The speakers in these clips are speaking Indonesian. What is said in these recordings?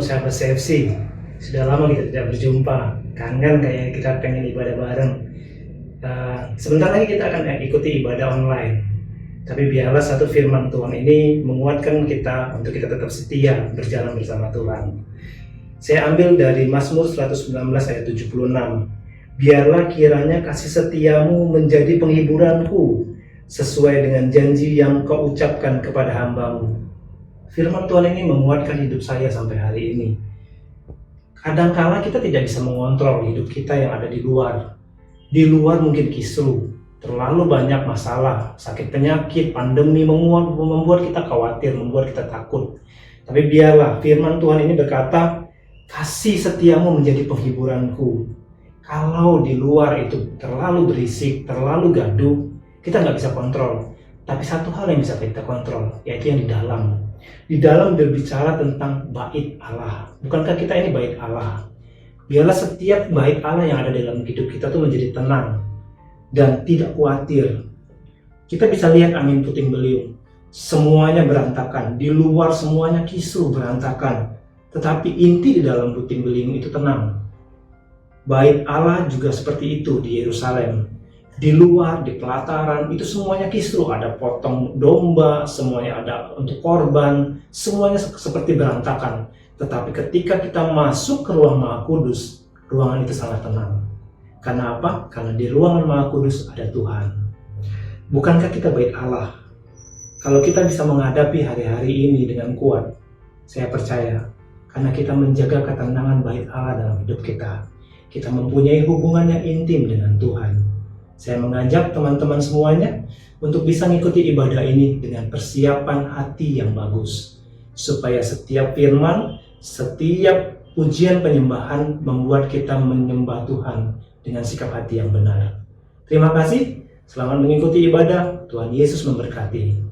sahabat CFC. Sudah lama kita tidak berjumpa. Kangen kayaknya kita pengen ibadah bareng. Sebentar lagi kita akan ikuti ibadah online. Tapi biarlah satu firman Tuhan ini menguatkan kita untuk kita tetap setia berjalan bersama Tuhan. Saya ambil dari Mazmur 119 ayat 76. Biarlah kiranya kasih setiamu menjadi penghiburanku, sesuai dengan janji yang kau ucapkan kepada hambamu. Firman Tuhan ini menguatkan hidup saya sampai hari ini. Kadangkala kita tidak bisa mengontrol hidup kita yang ada di luar. Di luar mungkin kisruh, terlalu banyak masalah, sakit penyakit, pandemi membuat kita khawatir, membuat kita takut. Tapi biarlah firman Tuhan ini berkata, kasih setiamu menjadi penghiburanku. Kalau di luar itu terlalu berisik, terlalu gaduh, kita nggak bisa kontrol. Tapi satu hal yang bisa kita kontrol, yaitu yang di dalam. Di dalam berbicara tentang bait Allah. Bukankah kita ini bait Allah? Biarlah setiap bait Allah yang ada dalam hidup kita tuh menjadi tenang dan tidak khawatir. Kita bisa lihat angin puting beliung, semuanya berantakan. Di luar semuanya kisruh berantakan. Tetapi inti di dalam puting beliung itu tenang. Bait Allah juga seperti itu di Yerusalem. Di luar, di pelataran, itu semuanya kisruh. Ada potong domba, semuanya ada untuk korban, semuanya seperti berantakan. Tetapi ketika kita masuk ke ruang Maha Kudus, ruangan itu sangat tenang. Karena apa? Karena di ruangan Maha Kudus ada Tuhan. Bukankah kita bait Allah? Kalau kita bisa menghadapi hari-hari ini dengan kuat, saya percaya, karena kita menjaga ketenangan bait Allah dalam hidup kita. Kita mempunyai hubungan yang intim dengan Tuhan. Saya mengajak teman-teman semuanya untuk bisa mengikuti ibadah ini dengan persiapan hati yang bagus. Supaya setiap firman, setiap pujian penyembahan membuat kita menyembah Tuhan dengan sikap hati yang benar. Terima kasih, selamat mengikuti ibadah. Tuhan Yesus memberkati.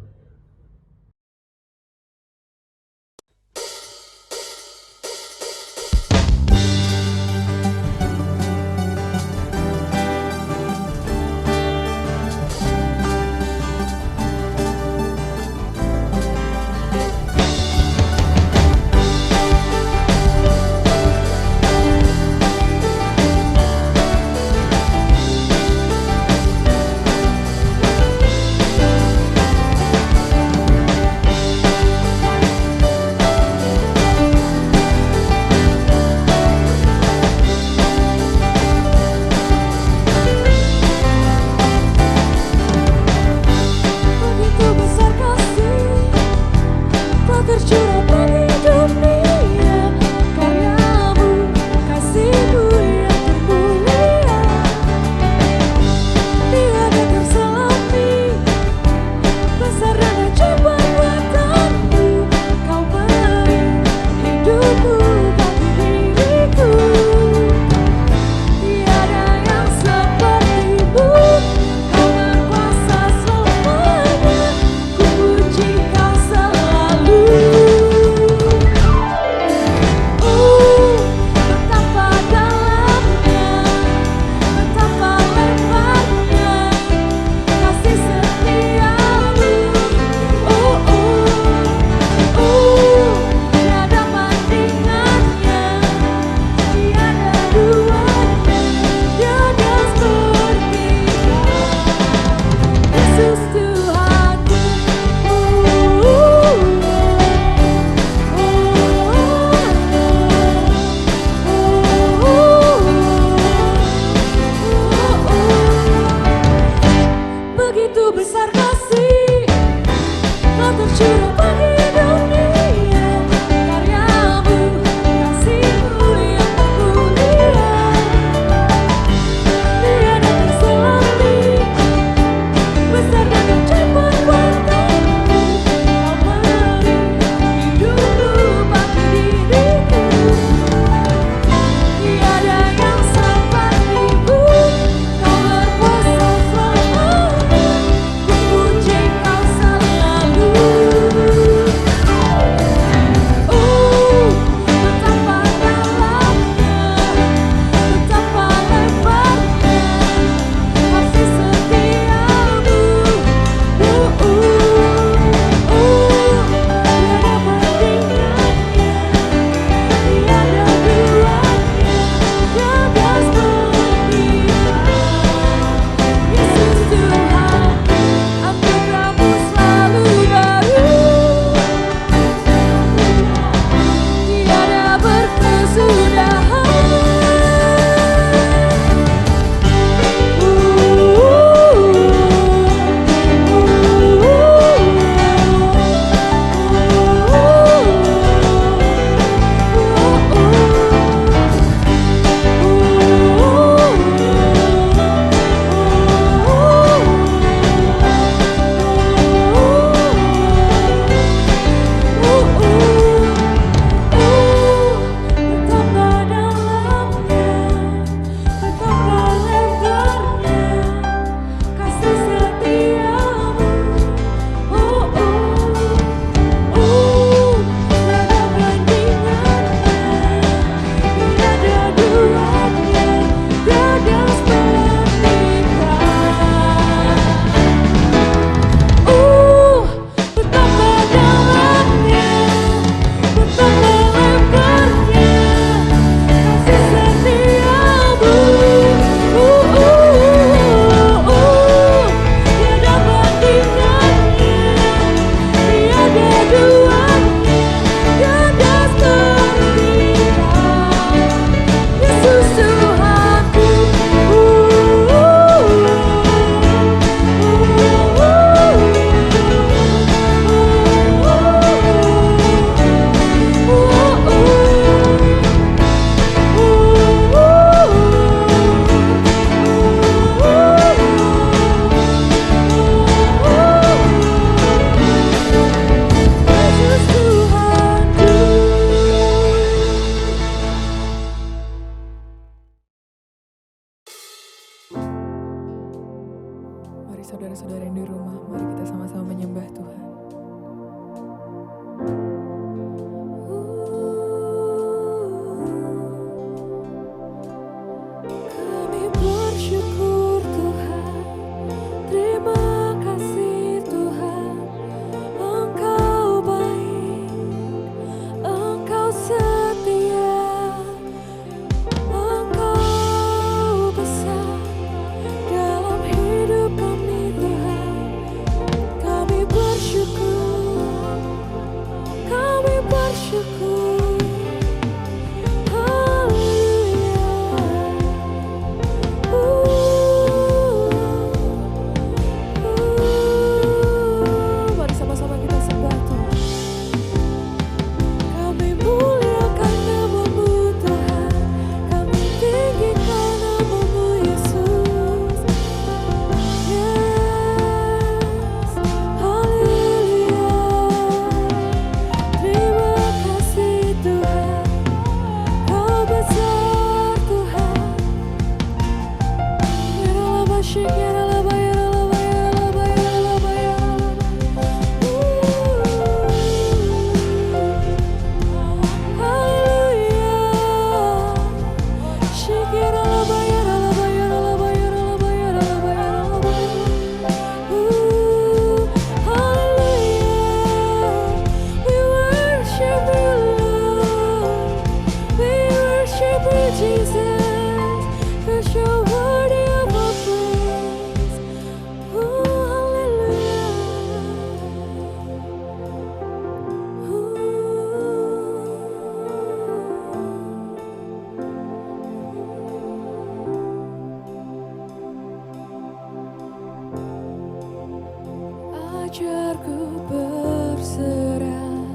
ku berserah,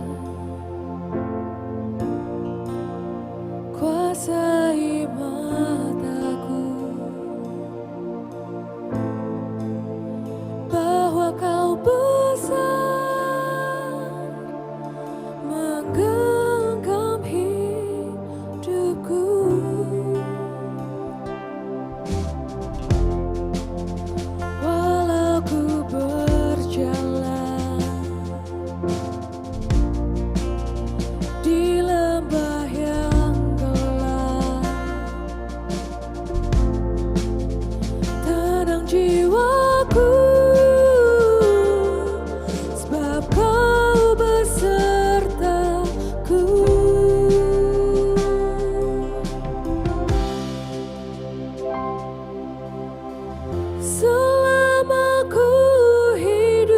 kuasai mataku, bahwa kau besar menggenggam hidupku. Walau ku berjalan di lembah yang gelap, tenang jiwaku, sebab kau besertaku. Selama ku hidup,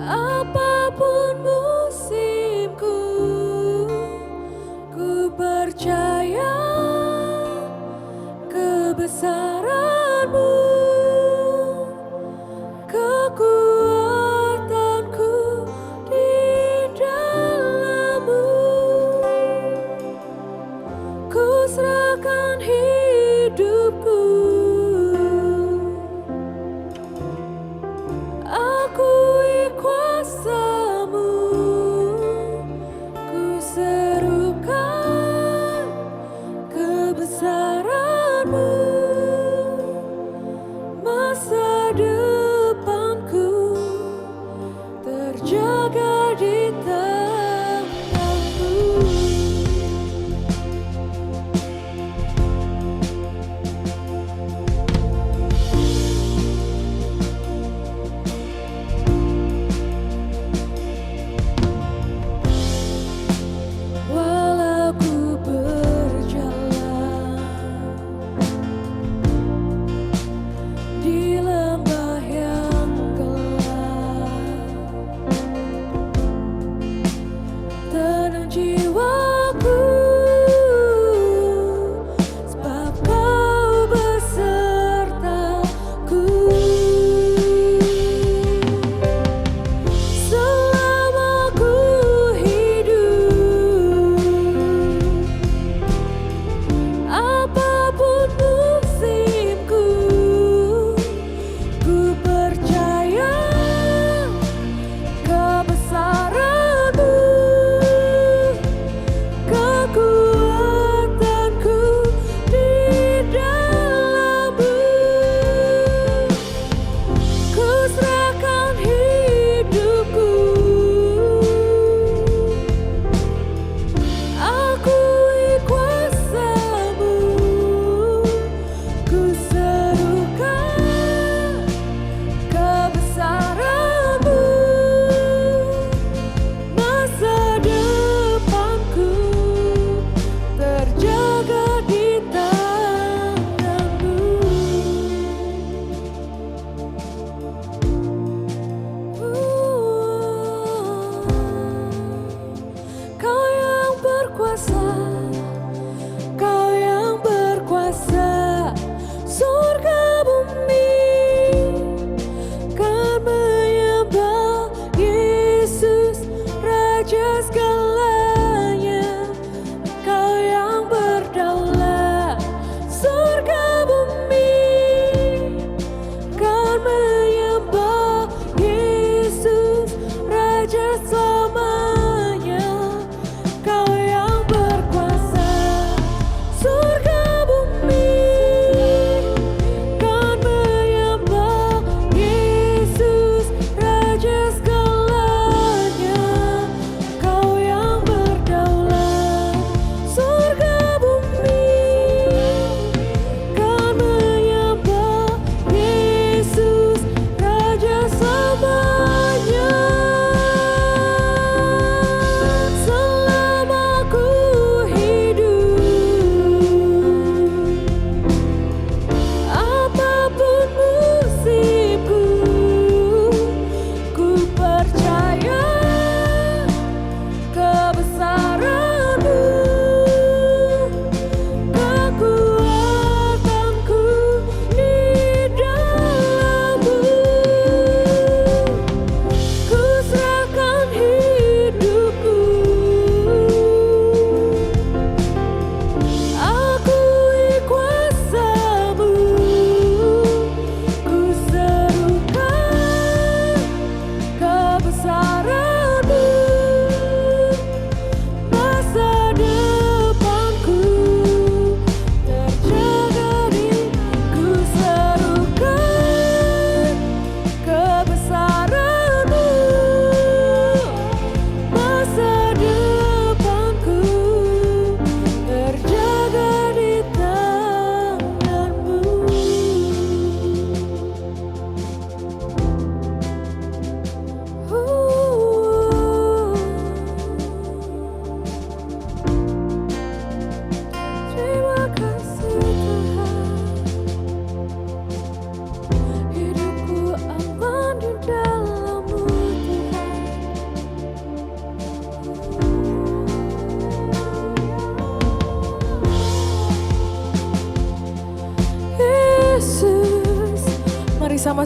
apapun musimku, ku percaya kebesaran-Mu, kekuatanku di dalam-Mu. Ku serahkan hidupku, akui kuasa-Mu, ku serukan kebesaran-Mu, masa depanku terjaga di tangan-Mu. Walau ku berjalan di lembah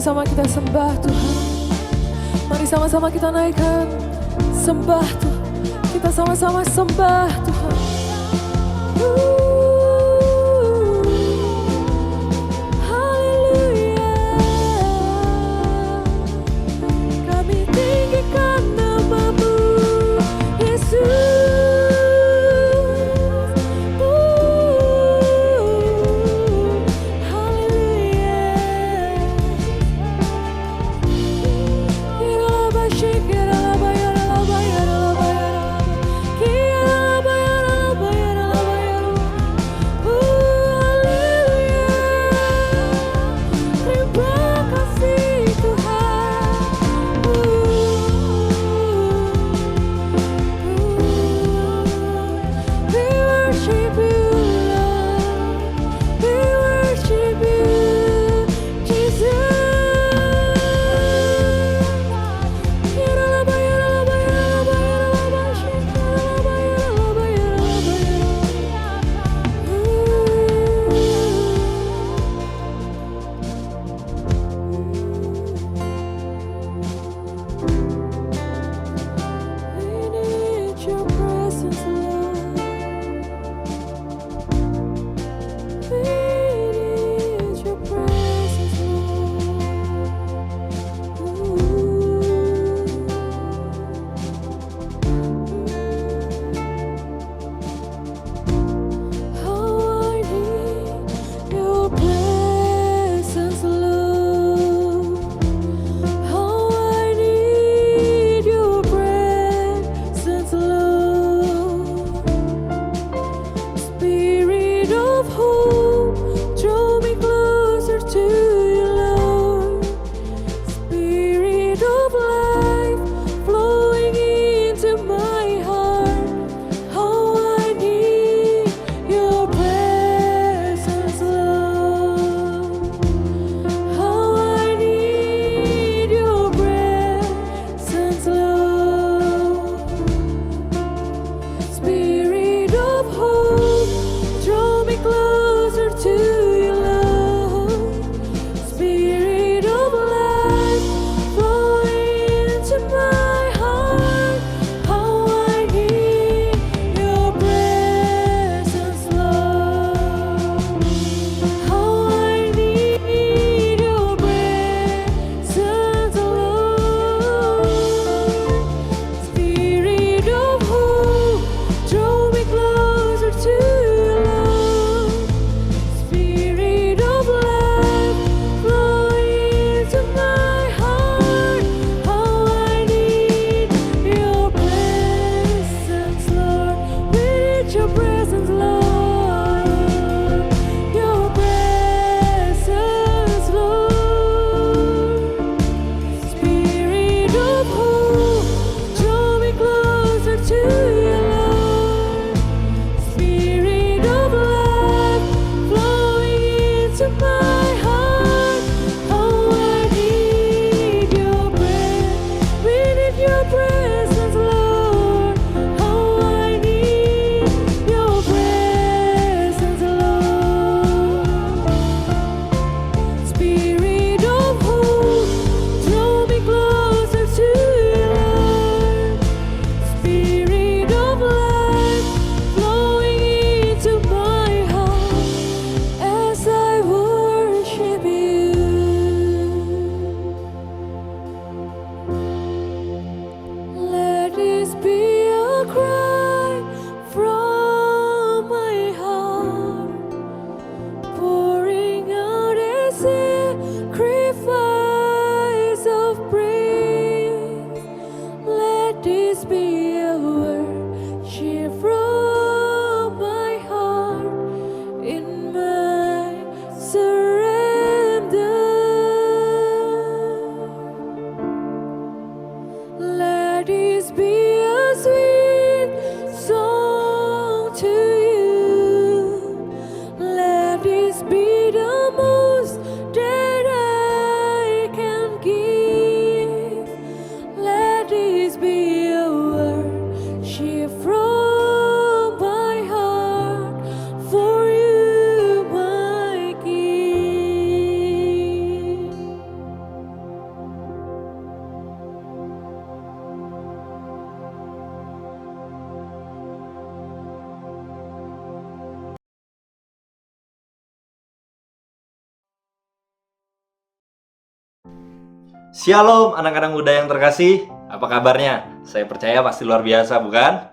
sama-sama kita sembah Tuhan. Mari sama-sama kita naikkan sembah Tuhan. Kita sama-sama sembah Tuhan. Haleluya. Kami tinggikan nama-Mu, Yesus. Shalom anak-anak muda yang terkasih, apa kabarnya? Saya percaya pasti luar biasa, bukan?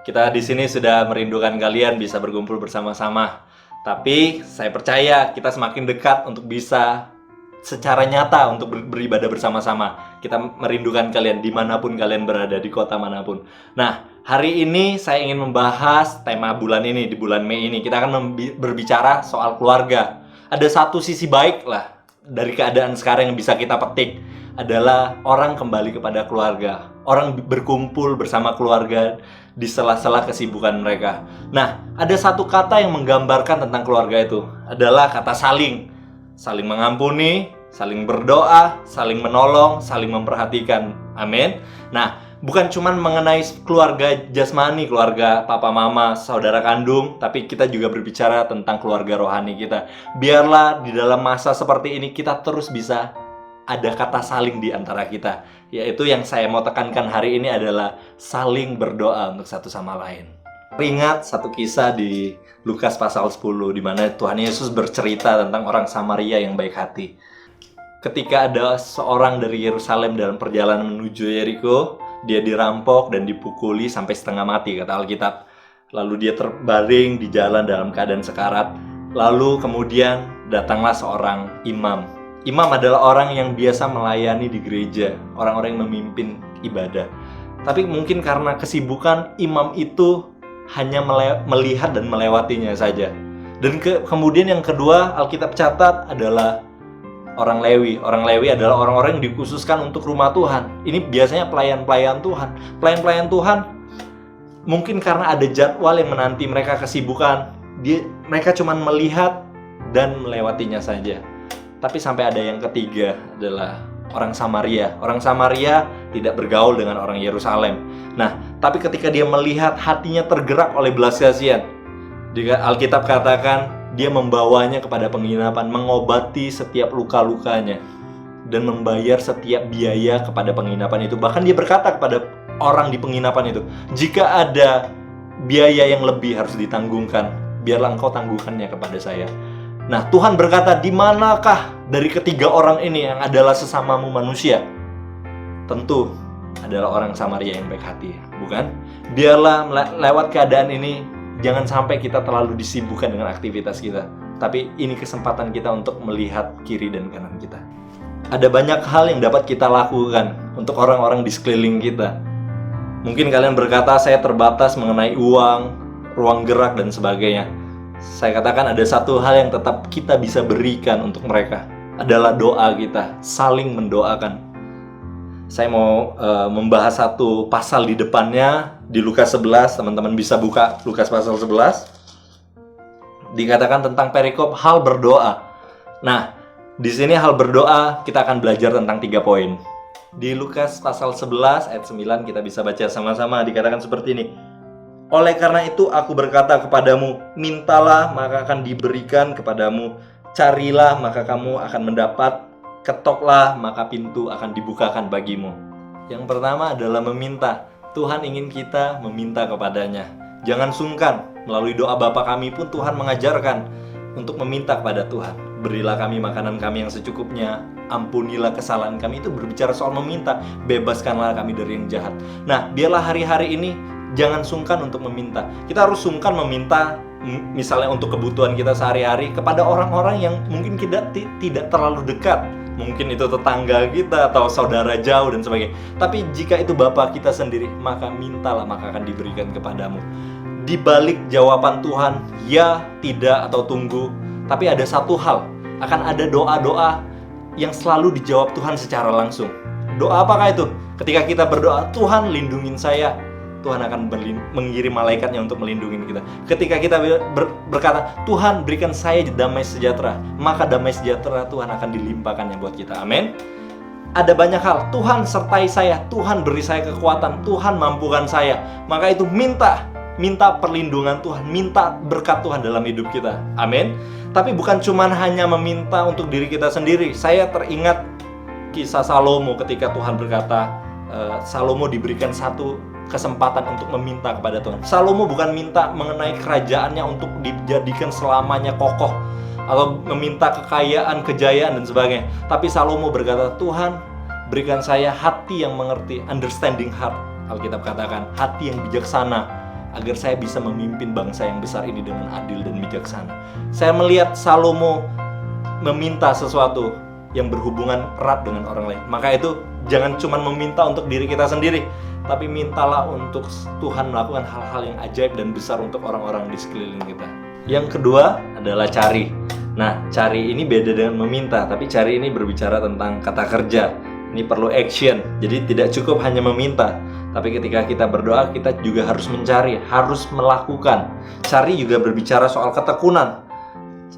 Kita di sini sudah merindukan kalian bisa berkumpul bersama-sama. Tapi saya percaya kita semakin dekat untuk bisa secara nyata untuk beribadah bersama-sama. Kita merindukan kalian dimanapun kalian berada, di kota manapun. Nah, hari ini saya ingin membahas tema bulan ini, di bulan Mei ini. Kita akan berbicara soal keluarga. Ada satu sisi baik lah dari keadaan sekarang yang bisa kita petik, adalah orang kembali kepada keluarga. Orang berkumpul bersama keluarga di sela-sela kesibukan mereka. Nah, ada satu kata yang menggambarkan tentang keluarga itu, adalah kata saling. Saling mengampuni, saling berdoa, saling menolong, saling memperhatikan. Amin. Nah, bukan cuma mengenai keluarga jasmani, keluarga papa mama, saudara kandung, tapi kita juga berbicara tentang keluarga rohani kita. Biarlah di dalam masa seperti ini kita terus bisa ada kata saling di antara kita. Yaitu yang saya mau tekankan hari ini adalah saling berdoa untuk satu sama lain. Ingat satu kisah di Lukas pasal 10, di mana Tuhan Yesus bercerita tentang orang Samaria yang baik hati. Ketika ada seorang dari Yerusalem dalam perjalanan menuju Yeriko, dia dirampok dan dipukuli sampai setengah mati, kata Alkitab. Lalu dia terbaring di jalan dalam keadaan sekarat. Lalu kemudian datanglah seorang imam. Imam adalah orang yang biasa melayani di gereja, orang-orang yang memimpin ibadah. Tapi mungkin karena kesibukan, imam itu hanya melihat dan melewatinya saja. Dan kemudian yang kedua, Alkitab catat adalah orang Lewi. Orang Lewi adalah orang-orang yang dikhususkan untuk rumah Tuhan. Ini biasanya pelayan-pelayan Tuhan. Pelayan-pelayan Tuhan, mungkin karena ada jadwal yang menanti mereka kesibukan, mereka cuma melihat dan melewatinya saja. Tapi sampai ada yang ketiga, adalah orang Samaria. Orang Samaria tidak bergaul dengan orang Yerusalem. Nah, tapi ketika dia melihat, hatinya tergerak oleh belas kasihan. Alkitab katakan dia membawanya kepada penginapan, mengobati setiap luka-lukanya, dan membayar setiap biaya kepada penginapan itu. Bahkan dia berkata kepada orang di penginapan itu, jika ada biaya yang lebih harus ditanggungkan, biarlah engkau tangguhkannya kepada saya. Nah, Tuhan berkata, di manakah dari ketiga orang ini yang adalah sesamamu manusia? Tentu adalah orang Samaria yang baik hati, bukan? Biarlah lewat keadaan ini, jangan sampai kita terlalu disibukkan dengan aktivitas kita. Tapi ini kesempatan kita untuk melihat kiri dan kanan kita. Ada banyak hal yang dapat kita lakukan untuk orang-orang di sekeliling kita. Mungkin kalian berkata, saya terbatas mengenai uang, ruang gerak, dan sebagainya. Saya katakan ada satu hal yang tetap kita bisa berikan untuk mereka, adalah doa kita, saling mendoakan. Saya mau membahas satu pasal di depannya, di Lukas 11, teman-teman bisa buka Lukas pasal 11. Dikatakan tentang perikop hal berdoa. Nah, di sini hal berdoa kita akan belajar tentang 3 poin. Di Lukas pasal 11 ayat 9 kita bisa baca sama-sama, dikatakan seperti ini. Oleh karena itu aku berkata kepadamu, mintalah maka akan diberikan kepadamu, carilah maka kamu akan mendapat, ketoklah maka pintu akan dibukakan bagimu. Yang pertama adalah meminta. Tuhan ingin kita meminta kepadanya. Jangan sungkan, melalui doa Bapa kami pun Tuhan mengajarkan untuk meminta kepada Tuhan. Berilah kami makanan kami yang secukupnya, ampunilah kesalahan kami. Itu berbicara soal meminta. Bebaskanlah kami dari yang jahat. Nah, biarlah hari-hari ini jangan sungkan untuk meminta. Kita harus sungkan meminta, misalnya untuk kebutuhan kita sehari-hari, kepada orang-orang yang mungkin kita tidak terlalu dekat. Mungkin itu tetangga kita atau saudara jauh dan sebagainya. Tapi jika itu Bapa kita sendiri, maka mintalah maka akan diberikan kepadamu. Di balik jawaban Tuhan, ya, tidak, atau tunggu, tapi ada satu hal, akan ada doa-doa yang selalu dijawab Tuhan secara langsung. Doa apakah itu? Ketika kita berdoa, Tuhan lindungin saya, Tuhan akan mengirim malaikatnya untuk melindungi kita. Ketika kita berkata, Tuhan berikan saya damai sejahtera, maka damai sejahtera Tuhan akan dilimpahkannya buat kita. Amin. Ada banyak hal, Tuhan sertai saya, Tuhan beri saya kekuatan, Tuhan mampukan saya. Maka itu minta perlindungan Tuhan, minta berkat Tuhan dalam hidup kita. Amin. Tapi bukan cuma hanya meminta untuk diri kita sendiri. Saya teringat kisah Salomo ketika Tuhan berkata, Salomo diberikan satu kesempatan untuk meminta kepada Tuhan. Salomo bukan minta mengenai kerajaannya untuk dijadikan selamanya kokoh, atau meminta kekayaan, kejayaan, dan sebagainya. Tapi Salomo berkata, Tuhan, Berikan saya hati yang mengerti, understanding heart, Alkitab katakan, hati yang bijaksana, agar saya bisa memimpin bangsa yang besar ini dengan adil dan bijaksana. Saya melihat Salomo meminta sesuatu yang berhubungan erat dengan orang lain. Maka itu jangan cuma meminta untuk diri kita sendiri, tapi mintalah untuk Tuhan melakukan hal-hal yang ajaib dan besar untuk orang-orang di sekeliling kita. Yang kedua adalah cari. Nah, cari ini beda dengan meminta, tapi cari ini berbicara tentang kata kerja. Ini perlu action, jadi tidak cukup hanya meminta, tapi ketika kita berdoa, kita juga harus mencari, harus melakukan. Cari juga berbicara soal ketekunan.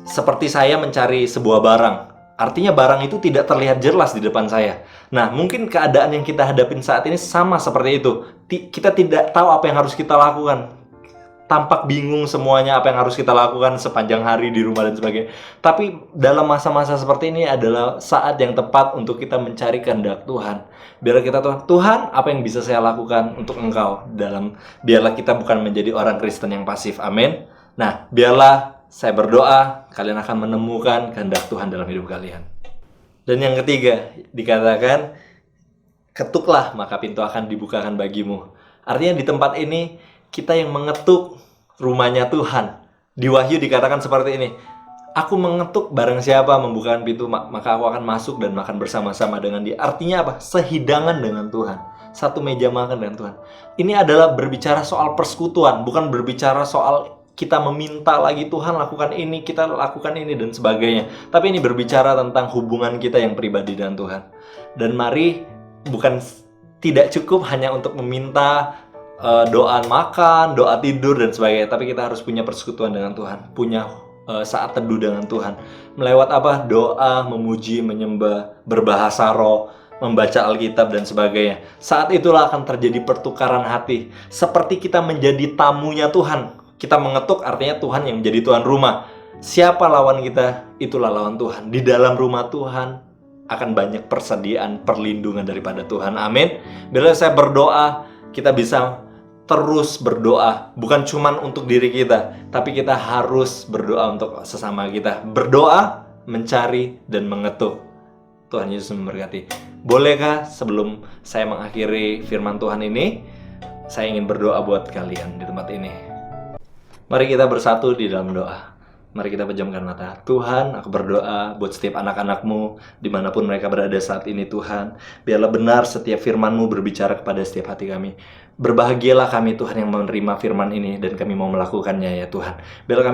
Seperti saya mencari sebuah barang, artinya barang itu tidak terlihat jelas di depan saya. Nah, mungkin keadaan yang kita hadapin saat ini sama seperti itu. Kita tidak tahu apa yang harus kita lakukan. Tampak bingung semuanya apa yang harus kita lakukan sepanjang hari di rumah dan sebagainya. Tapi dalam masa-masa seperti ini adalah saat yang tepat untuk kita mencari kehendak Tuhan. Biarlah kita Tuhan, apa yang bisa saya lakukan untuk Engkau biarlah kita bukan menjadi orang Kristen yang pasif. Amin. Nah, biarlah saya berdoa, kalian akan menemukan kehendak Tuhan dalam hidup kalian. Dan yang ketiga, dikatakan, ketuklah maka pintu akan dibukakan bagimu. Artinya di tempat ini, kita yang mengetuk rumahnya Tuhan. Di Wahyu dikatakan seperti ini, aku mengetuk, barang siapa membukakan pintu, maka aku akan masuk dan makan bersama-sama dengan dia. Artinya apa? Sehidangan dengan Tuhan. Satu meja makan dengan Tuhan. Ini adalah berbicara soal persekutuan, bukan berbicara soal kita meminta lagi, Tuhan lakukan ini, kita lakukan ini, dan sebagainya. Tapi ini berbicara tentang hubungan kita yang pribadi dengan Tuhan. Dan mari, tidak cukup hanya untuk meminta doa makan, doa tidur, dan sebagainya. Tapi kita harus punya persekutuan dengan Tuhan, punya saat teduh dengan Tuhan. Melewat apa? Doa, memuji, menyembah, berbahasa roh, membaca Alkitab, dan sebagainya. Saat itulah akan terjadi pertukaran hati. Seperti kita menjadi tamunya Tuhan. Kita mengetuk, artinya Tuhan yang menjadi tuan rumah. Siapa lawan kita? Itulah lawan Tuhan. Di dalam rumah Tuhan akan banyak persediaan perlindungan daripada Tuhan. Amin. Bila saya berdoa, kita bisa terus berdoa, bukan cuma untuk diri kita, tapi kita harus berdoa untuk sesama kita. Berdoa, mencari, dan mengetuk. Tuhan Yesus memberkati. Bolehkah sebelum saya mengakhiri firman Tuhan ini, saya ingin berdoa buat kalian di tempat ini. Mari kita bersatu di dalam doa. Mari kita pejamkan mata. Tuhan, aku berdoa buat setiap anak-anak-Mu dimanapun mereka berada saat ini, Tuhan. Biarlah benar setiap firman-Mu berbicara kepada setiap hati kami. Berbahagialah kami, Tuhan, yang menerima firman ini dan kami mau melakukannya, ya Tuhan. Biarlah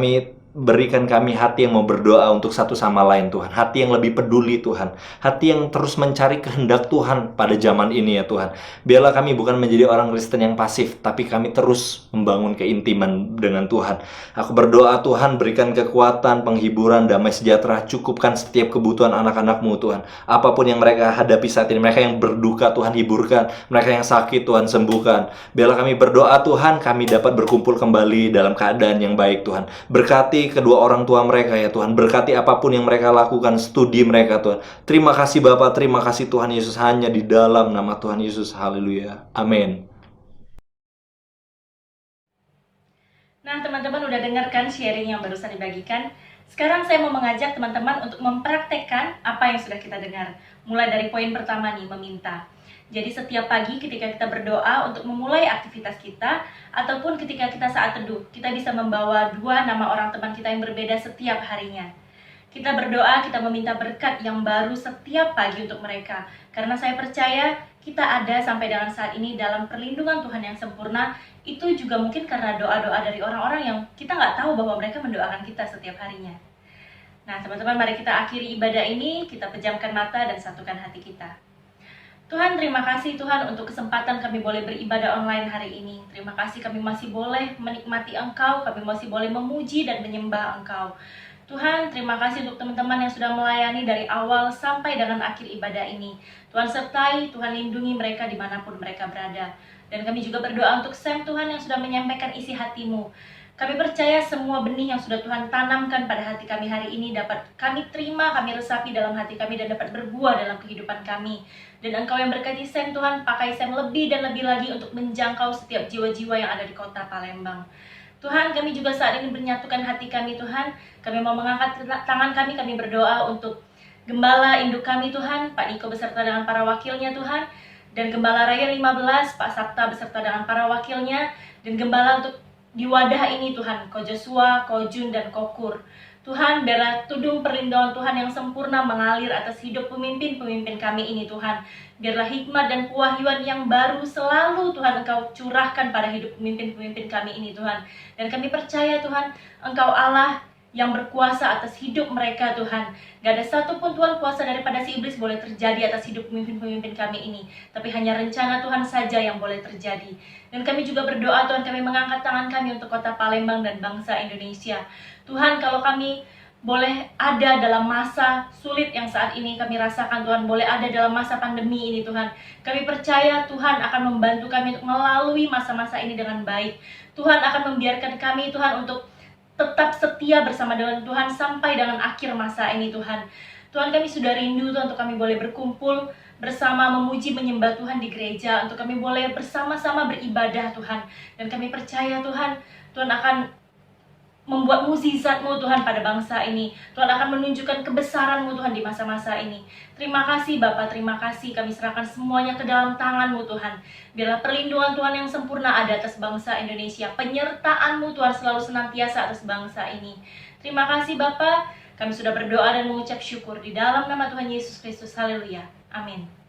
berikan kami hati yang mau berdoa untuk satu sama lain, Tuhan. Hati yang lebih peduli, Tuhan. Hati yang terus mencari kehendak Tuhan pada zaman ini, ya Tuhan. Biarlah kami bukan menjadi orang Kristen yang pasif, tapi kami terus membangun keintiman dengan Tuhan. Aku berdoa, Tuhan, berikan kekuatan, penghiburan, damai sejahtera. Cukupkan setiap kebutuhan anak-anak-Mu, Tuhan. Apapun yang mereka hadapi saat ini, mereka yang berduka, Tuhan, hiburkan. Mereka yang sakit, Tuhan, sembuhkan. Biarlah kami berdoa, Tuhan, kami dapat berkumpul kembali dalam keadaan yang baik, Tuhan. Berkati kedua orang tua mereka, ya Tuhan. Berkati apapun yang mereka lakukan, studi mereka, Tuhan. Terima kasih Bapa, terima kasih Tuhan Yesus, hanya di dalam nama Tuhan Yesus. Haleluya. Amin. Nah, teman-teman udah dengarkan sharing yang barusan dibagikan. Sekarang saya mau mengajak teman-teman untuk mempraktekkan apa yang sudah kita dengar. Mulai dari poin pertama nih, meminta. Jadi setiap pagi ketika kita berdoa untuk memulai aktivitas kita, ataupun ketika kita saat teduh, kita bisa membawa 2 nama orang teman kita yang berbeda setiap harinya. Kita berdoa, kita meminta berkat yang baru setiap pagi untuk mereka. Karena saya percaya kita ada sampai dengan saat ini dalam perlindungan Tuhan yang sempurna. Itu juga mungkin karena doa-doa dari orang-orang yang kita nggak tahu bahwa mereka mendoakan kita setiap harinya. Nah, teman-teman, mari kita akhiri ibadah ini, kita pejamkan mata dan satukan hati kita. Tuhan, terima kasih Tuhan untuk kesempatan kami boleh beribadah online hari ini. Terima kasih kami masih boleh menikmati Engkau, kami masih boleh memuji dan menyembah Engkau. Tuhan, terima kasih untuk teman-teman yang sudah melayani dari awal sampai dengan akhir ibadah ini. Tuhan sertai, Tuhan lindungi mereka dimanapun mereka berada. Dan kami juga berdoa untuk Sam, Tuhan, yang sudah menyampaikan isi hati-Mu. Kami percaya semua benih yang sudah Tuhan tanamkan pada hati kami hari ini dapat kami terima, kami resapi dalam hati kami dan dapat berbuah dalam kehidupan kami. Dan Engkau yang berkati Sam, Tuhan, pakai Sam lebih dan lebih lagi untuk menjangkau setiap jiwa-jiwa yang ada di kota Palembang. Tuhan, kami juga saat ini menyatukan hati kami, Tuhan. Kami mau mengangkat tangan kami berdoa untuk Gembala induk kami Tuhan, Pak Niko beserta dengan para wakilnya Tuhan, dan Gembala Raya 15, Pak Sabta beserta dengan para wakilnya, dan Gembala untuk di wadah ini Tuhan, Ko Joshua, Ko Jun, dan Ko Kur. Tuhan, biarlah tudung perlindungan Tuhan yang sempurna mengalir atas hidup pemimpin-pemimpin kami ini Tuhan. Biarlah hikmat dan kewahyuan yang baru selalu Tuhan Engkau curahkan pada hidup pemimpin-pemimpin kami ini Tuhan. Dan kami percaya Tuhan, Engkau Allah yang berkuasa atas hidup mereka Tuhan. Gak ada satupun Tuhan kuasa daripada si iblis boleh terjadi atas hidup pemimpin-pemimpin kami ini. Tapi hanya rencana Tuhan saja yang boleh terjadi. Dan kami juga berdoa Tuhan, kami mengangkat tangan kami untuk kota Palembang dan bangsa Indonesia. Tuhan, kalau kami boleh ada dalam masa sulit yang saat ini kami rasakan Tuhan, boleh ada dalam masa pandemi ini Tuhan, kami percaya Tuhan akan membantu kami untuk melalui masa-masa ini dengan baik. Tuhan akan membiarkan kami Tuhan untuk tetap setia bersama dengan Tuhan sampai dengan akhir masa ini Tuhan. Tuhan, kami sudah rindu Tuhan untuk kami boleh berkumpul bersama memuji menyembah Tuhan di gereja, untuk kami boleh bersama-sama beribadah Tuhan. Dan kami percaya Tuhan, Tuhan akan membuat mukjizat-Mu Tuhan pada bangsa ini. Tuhan akan menunjukkan kebesaran-Mu Tuhan di masa-masa ini. Terima kasih Bapa, terima kasih. Kami serahkan semuanya ke dalam tangan-Mu Tuhan. Biarlah perlindungan Tuhan yang sempurna ada atas bangsa Indonesia. Penyertaan-Mu Tuhan selalu senantiasa atas bangsa ini. Terima kasih Bapa. Kami sudah berdoa dan mengucap syukur di dalam nama Tuhan Yesus Kristus. Haleluya. Amin.